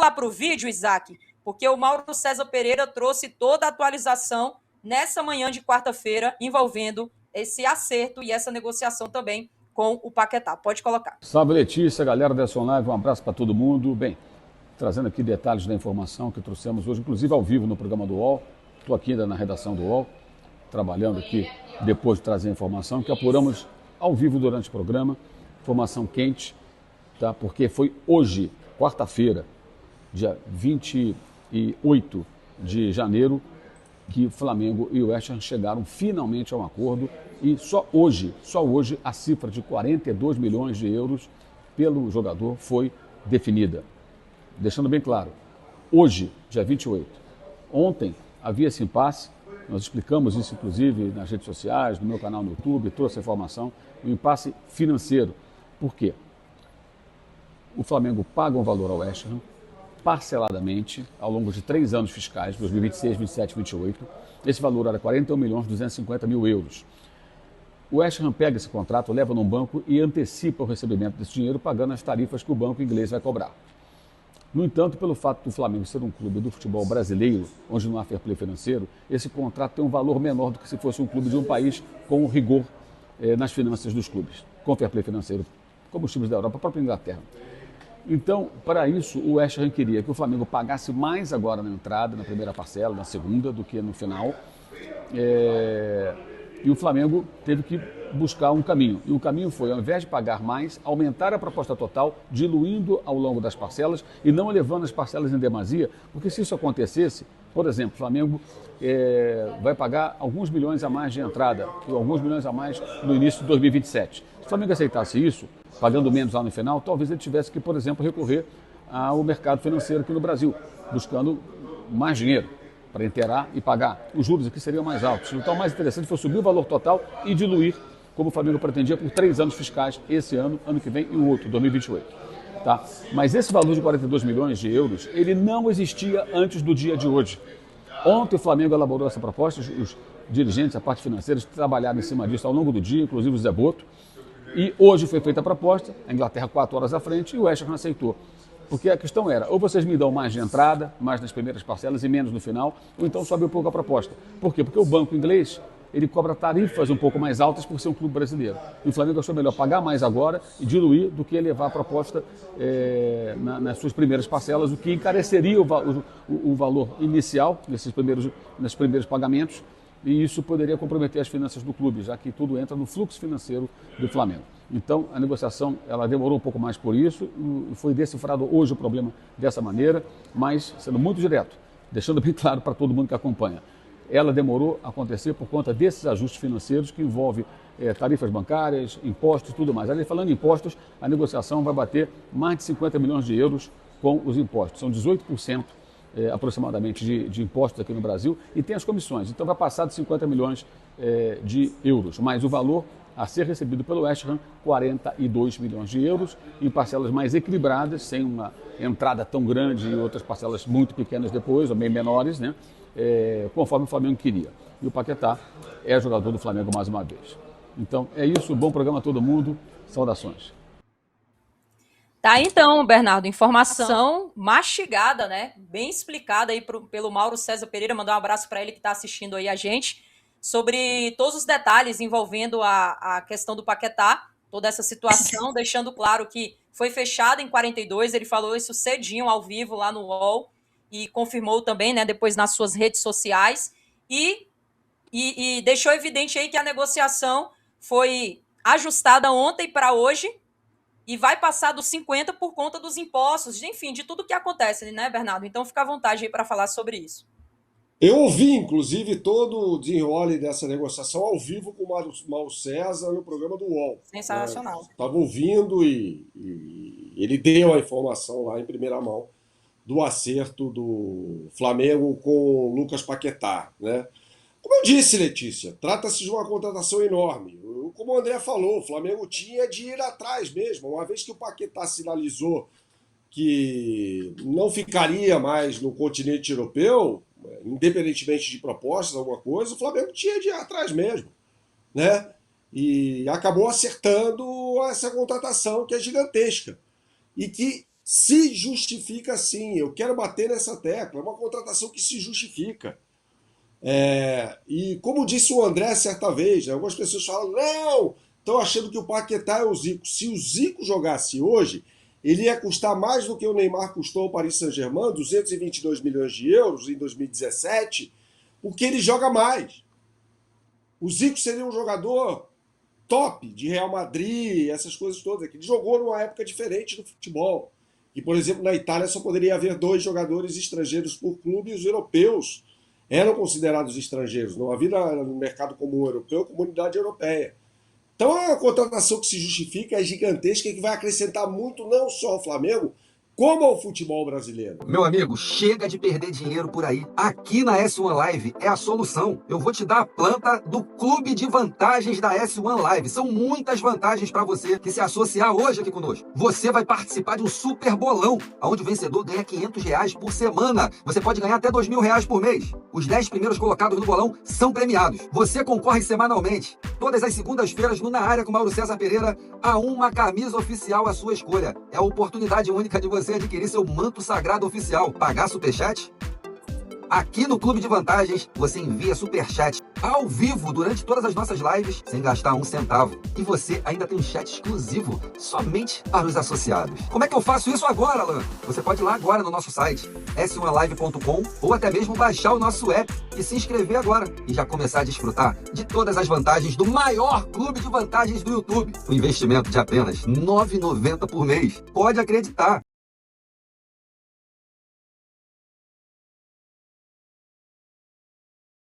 lá para o vídeo, Isaac, porque o Mauro César Pereira trouxe toda a atualização nessa manhã de quarta-feira envolvendo esse acerto e essa negociação também com o Paquetá. Pode colocar. Salve, Letícia, galera dessa live, um abraço para todo mundo. Bem, trazendo aqui detalhes da informação que trouxemos hoje, inclusive ao vivo no programa do UOL. Estou aqui ainda na redação do UOL, trabalhando aqui depois de trazer a informação, que apuramos ao vivo durante o programa, informação quente, tá? Porque foi hoje, quarta-feira, dia 28 de janeiro, que Flamengo e o West Ham chegaram finalmente a um acordo e só hoje, a cifra de 42 milhões de euros pelo jogador foi definida. Deixando bem claro, hoje, dia 28, ontem havia esse impasse, nós explicamos isso inclusive nas redes sociais, no meu canal no YouTube, trouxe a informação, um impasse financeiro. Por quê? O Flamengo paga um valor ao West Ham, parceladamente, ao longo de 3 anos fiscais, 2026, 27 e 28. Esse valor era 41.250.000 euros. O West Ham pega esse contrato, leva num banco e antecipa o recebimento desse dinheiro, pagando as tarifas que o banco inglês vai cobrar. No entanto, pelo fato do Flamengo ser um clube do futebol brasileiro, onde não há fair play financeiro, esse contrato tem um valor menor do que se fosse um clube de um país com rigor nas finanças dos clubes, com fair play financeiro, como os times da Europa, a própria Inglaterra. Então, para isso, o West Ham queria que o Flamengo pagasse mais agora na entrada, na primeira parcela, na segunda, do que no final. E o Flamengo teve que buscar um caminho. E o caminho foi, ao invés de pagar mais, aumentar a proposta total, diluindo ao longo das parcelas e não elevando as parcelas em demasia, porque se isso acontecesse, por exemplo, o Flamengo vai pagar alguns milhões a mais de entrada, alguns milhões a mais no início de 2027. Se o Flamengo aceitasse isso, pagando menos lá no final, talvez ele tivesse que, por exemplo, recorrer ao mercado financeiro aqui no Brasil, buscando mais dinheiro para inteirar e pagar. Os juros aqui seriam mais altos. Então, o mais interessante foi subir o valor total e diluir, como o Flamengo pretendia, por 3 anos fiscais, esse ano, ano que vem e o outro, 2028. Tá? Mas esse valor de 42 milhões de euros, ele não existia antes do dia de hoje. Ontem o Flamengo elaborou essa proposta, os dirigentes, a parte financeira, trabalharam em cima disso ao longo do dia, inclusive o Zé Boto. E hoje foi feita a proposta, a Inglaterra 4 horas à frente, e o West Ham aceitou. Porque a questão era, ou vocês me dão mais de entrada, mais nas primeiras parcelas e menos no final, ou então sobe um pouco a proposta. Por quê? Porque o banco inglês, ele cobra tarifas um pouco mais altas por ser um clube brasileiro. E o Flamengo achou melhor pagar mais agora e diluir do que elevar a proposta nas suas primeiras parcelas, o que encareceria o valor inicial nesses primeiros pagamentos, e isso poderia comprometer as finanças do clube, já que tudo entra no fluxo financeiro do Flamengo. Então, a negociação ela demorou um pouco mais por isso, e foi decifrado hoje o problema dessa maneira, mas sendo muito direto, deixando bem claro para todo mundo que acompanha. Ela demorou a acontecer por conta desses ajustes financeiros que envolvem tarifas bancárias, impostos e tudo mais. Ali, falando em impostos, a negociação vai bater mais de 50 milhões de euros com os impostos. São 18%. Aproximadamente de impostos aqui no Brasil, e tem as comissões. Então vai passar de 50 milhões de euros, mas o valor a ser recebido pelo West Ham, 42 milhões de euros, em parcelas mais equilibradas, sem uma entrada tão grande e outras parcelas muito pequenas depois, ou bem menores, né? Conforme o Flamengo queria. E o Paquetá é jogador do Flamengo mais uma vez. Então é isso, bom programa a todo mundo, saudações. Tá, então, Bernardo, informação mastigada, né? Bem explicada aí pelo Mauro César Pereira. Mandar um abraço para ele que está assistindo aí a gente, sobre todos os detalhes envolvendo a questão do Paquetá, toda essa situação, deixando claro que foi fechado em 42, ele falou isso cedinho, ao vivo, lá no UOL, e confirmou também, né, depois nas suas redes sociais, e deixou evidente aí que a negociação foi ajustada ontem para hoje, e vai passar dos 50 por conta dos impostos, enfim, de tudo que acontece, né, Bernardo? Então fica à vontade aí para falar sobre isso. Eu ouvi, inclusive, todo o desenrole dessa negociação ao vivo com o Mauro César no programa do UOL. Sensacional. Estava ouvindo e ele deu a informação lá em primeira mão do acerto do Flamengo com o Lucas Paquetá, né? Como eu disse, Letícia, trata-se de uma contratação enorme. Como o André falou, o Flamengo tinha de ir atrás mesmo. Uma vez que o Paquetá sinalizou que não ficaria mais no continente europeu, independentemente de propostas, alguma coisa, o Flamengo tinha de ir atrás mesmo, né? E acabou acertando essa contratação que é gigantesca. E que Se justifica sim, eu quero bater nessa tecla, é uma contratação que se justifica. E como disse o André certa vez, né, algumas pessoas falam, não, estão achando que o Paquetá é o Zico. Se o Zico jogasse hoje, ele ia custar mais do que o Neymar custou ao Paris Saint-Germain, 222 milhões de euros em 2017, porque ele joga mais. O Zico seria um jogador top de Real Madrid, essas coisas todas. Ele jogou numa época diferente do futebol. E, por exemplo, na Itália só poderia haver 2 jogadores estrangeiros por clube e os europeus eram considerados estrangeiros. Não havia no mercado comum europeu comunidade europeia. Então é uma contratação que se justifica, é gigantesca e que vai acrescentar muito não só ao Flamengo, como ao futebol brasileiro. Meu amigo, chega de perder dinheiro por aí. Aqui na S1 Live é a solução. Eu vou te dar a planta do Clube de Vantagens da S1 Live. São muitas vantagens para você que se associar hoje aqui conosco. Você vai participar de um super bolão, onde o vencedor ganha R$500 por semana. Você pode ganhar até R$2.000 por mês. Os 10 primeiros colocados no bolão são premiados. Você concorre semanalmente, todas as segundas-feiras, no Na Área com Mauro César Pereira, a uma camisa oficial à sua escolha. É a oportunidade única de você adquirir seu manto sagrado oficial. Pagar superchat? Aqui no Clube de Vantagens, você envia superchat ao vivo durante todas as nossas lives, sem gastar um centavo. E você ainda tem um chat exclusivo, somente para os associados. Como é que eu faço isso agora, Alan? Você pode ir lá agora no nosso site, s1live.com, ou até mesmo baixar o nosso app e se inscrever agora. E já começar a desfrutar de todas as vantagens do maior clube de vantagens do YouTube. Um investimento de apenas R$9,90 por mês. Pode acreditar.